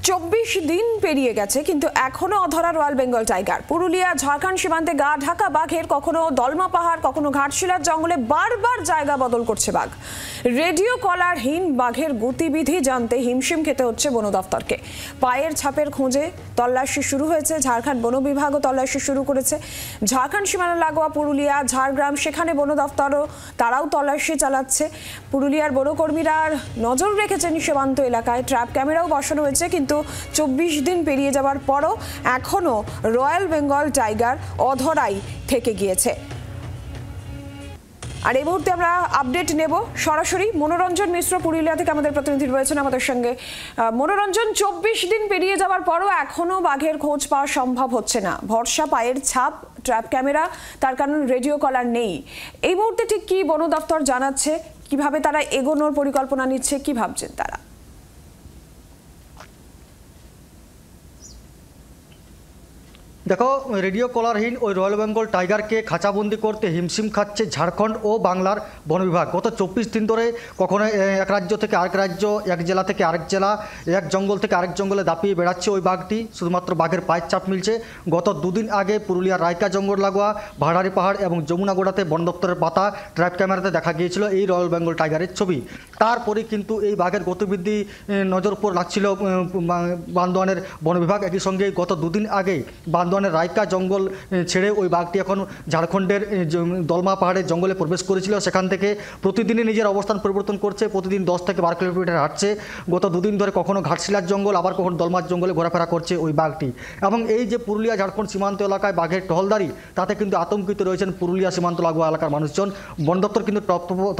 24 দিন পেরিয়ে গেছে কিন্তু এখনো অধরা রয়্যাল বেঙ্গল টাইগার। পুরুলিয়া ঝাড়খণ্ড সীমান্তে গা ঢাকা বাঘের কখনো দলমা পাহাড় কখনো ঘাটশিলার জঙ্গলে বারবার জায়গা বদল করছে বাঘ। রেডিও কলারহীন বাঘের গতিবিধি জানতে হিমশিম খেতে হচ্ছে বন দফতরকে। পায়ের ছাপের খোঁজে তল্লাশি শুরু হয়েছে। ঝাড়খণ্ড বন বিভাগও তল্লাশি শুরু করেছে। ঝাড়খণ্ড সীমানা লাগোয়া পুরুলিয়া ঝাড়গ্রাম, সেখানে বন দফতরও তারাও তল্লাশি চালাচ্ছে। পুরুলিয়ার বনকর্মীরা নজর রেখেছেন সীমান্ত এলাকায়, ট্র্যাপ ক্যামেরাও বসানো হয়েছে। কিন্তু 24 দিন পেরিয়ে যাওয়ার পরও এখনো রয়্যাল বেঙ্গল টাইগার অধরাই থেকে গিয়েছে। আর এই মুহূর্তে আমরা আপডেট নেব সরাসরি মনোরঞ্জন মিশ্র পুরুলিয়া থেকে আমাদের প্রতিনিধি রয়েছেন আমাদের সঙ্গে। মনোরঞ্জন, 24 দিন পেরিয়ে যাওয়ার পরও এখনো বাঘের খোঁজ পাওয়া সম্ভব হচ্ছে না। ভরসা পায়ের ছাপ, ট্র্যাপ ক্যামেরা, তার কারণ রেডিও কলার নেই। এই মুহূর্তে ঠিক কি বন দফতর জানাচ্ছে, কিভাবে তারা এগোনোর পরিকল্পনা নিচ্ছে, কি ভাবছেন তারা? দেখো, রেডিও কলারহীন ওই রয়্যাল বেঙ্গল টাইগারকে খাঁচাবন্দি করতে হিমশিম খাচ্ছে ঝাড়খণ্ড ও বাংলার বন বিভাগ। গত 24 দিন ধরে কখনো এক রাজ্য থেকে আরেক রাজ্য, এক জেলা থেকে আরেক জেলা, এক জঙ্গল থেকে আরেক জঙ্গলে দাপিয়ে বেড়াচ্ছে ওই বাঘটি। শুধুমাত্র বাঘের পায়ের চাপ মিলছে। গত দুদিন আগে পুরুলিয়ার রায়কা জঙ্গল লাগোয়া ভাড়ারি পাহাড় এবং যমুনাগোড়াতে বন দপ্তরের পাতা ট্র্যাপ ক্যামেরাতে দেখা গিয়েছিল এই রয়্যাল বেঙ্গল টাইগারের ছবি। তারপরে কিন্তু এই বাঘের গতিবিধি নজর উপর রাখছিল বান্দোয়ানের বন বিভাগ। একই সঙ্গে গত দুদিন আগে বান্দোয়ানের রায়কা জঙ্গল ছেড়ে ওই বাঘটি এখন ঝাড়খণ্ডের দলমা পাহাড়ের জঙ্গলে প্রবেশ করেছিল। সেখান থেকে প্রতিদিনই নিজের অবস্থান পরিবর্তন করছে, প্রতিদিন 10 থেকে 12 কিলোমিটার হাঁটছে। গত দুদিন ধরে কখনো ঘাটশিলার জঙ্গল, আবার কখনো দলমার জঙ্গলে ঘোরাফেরা করছে ওই বাঘটি। এবং এই যে পুরুলিয়া ঝাড়খণ্ড সীমান্ত এলাকায় বাঘের টহলদারি, তাতে কিন্তু আতঙ্কিত রয়েছেন পুরুলিয়া সীমান্ত লাগোয়া এলাকার মানুষজন। বন দপ্তর কিন্তু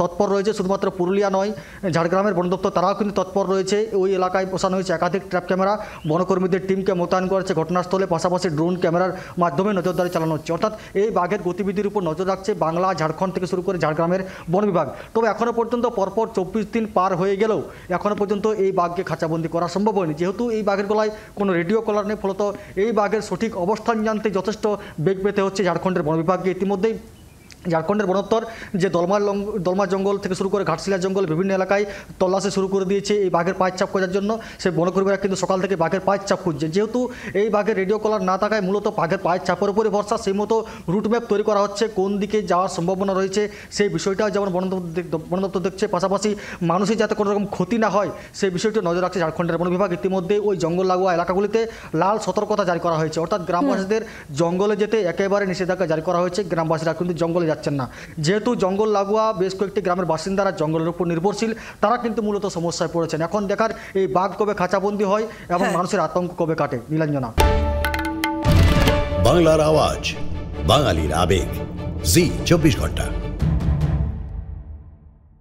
তৎপর রয়েছে। শুধুমাত্র পুরুলিয়া নয়, ঝাড়গ্রামের বন দপ্তর তারাও কিন্তু তৎপর রয়েছে। ওই এলাকায় বসানো হয়েছে একাধিক ট্র্যাপ ক্যামেরা, বনকর্মীদের টিমকে মোতায়েন করেছে ঘটনাস্থলে, পাশাপাশি ড্রোন ক্যামেরার মাধ্যমে নজরদারি চালানো হচ্ছে। অর্থাৎ এই বাঘের গতিবিধির উপর নজর রাখছে বাংলা, ঝাড়খণ্ড থেকে শুরু করে ঝাড়গ্রামের বন বিভাগ। তবে এখনও পর্যন্ত পরপর 24 দিন পার হয়ে গেলেও এখনও পর্যন্ত এই বাঘকে খাঁচাবন্দি করা সম্ভব হয়নি। যেহেতু এই বাঘের গলায় কোনো রেডিও কলার নেই, ফলত এই বাঘের সঠিক অবস্থান জানতে যথেষ্ট বেগ পেতে হচ্ছে ঝাড়খণ্ডের বন বিভাগকে। ইতিমধ্যেই ঝাড়খণ্ডের বন দপ্তর যে দলমা জঙ্গল থেকে শুরু করে ঘাটশিলার জঙ্গল বিভিন্ন এলাকায় তল্লাশি শুরু করে দিয়েছে এই বাঘের পায়ের চাপ খোঁজার জন্য। সেই বনকর্মীরা কিন্তু সকাল থেকে বাঘের পায়ের চাপ খুঁজছে। যেহেতু এই বাঘের রেডিও কলার না থাকায় মূলত বাঘের পায়ের চাপের উপরে ভরসা, সেই মতো রুটম্যাপ তৈরি করা হচ্ছে কোন দিকে যাওয়ার সম্ভাবনা রয়েছে সেই বিষয়টাও যেমন বন দপ্তর দেখছে। পাশাপাশি মানুষের যাতে কোনো রকম ক্ষতি না হয় সেই বিষয়টি নজর রাখছে ঝাড়খণ্ডের বন বিভাগ। ইতিমধ্যে ওই জঙ্গল লাগোয়া এলাকাগুলিতে লাল সতর্কতা জারি করা হয়েছে, অর্থাৎ গ্রামবাসীদের জঙ্গলে যেতে একেবারে নিষেধাজ্ঞা জারি করা হয়েছে। গ্রামবাসীরা কিন্তু জঙ্গলে যাচ্ছেন না। যেহেতু জঙ্গল লাগোয়া বেশ কয়েকটি গ্রামের বাসিন্দারা জঙ্গলের উপর নির্ভরশীল, তারা কিন্তু মূলত সমস্যায় পড়েছেন। এখন দেখার এই বাঘ কবে খাঁচাবন্দি হয় এবং মানুষের আতঙ্ক কবে কাটে। নীলাঞ্জনা। বাংলার আওয়াজ, বাঙালির আবেগ, জি 24 ঘন্টা।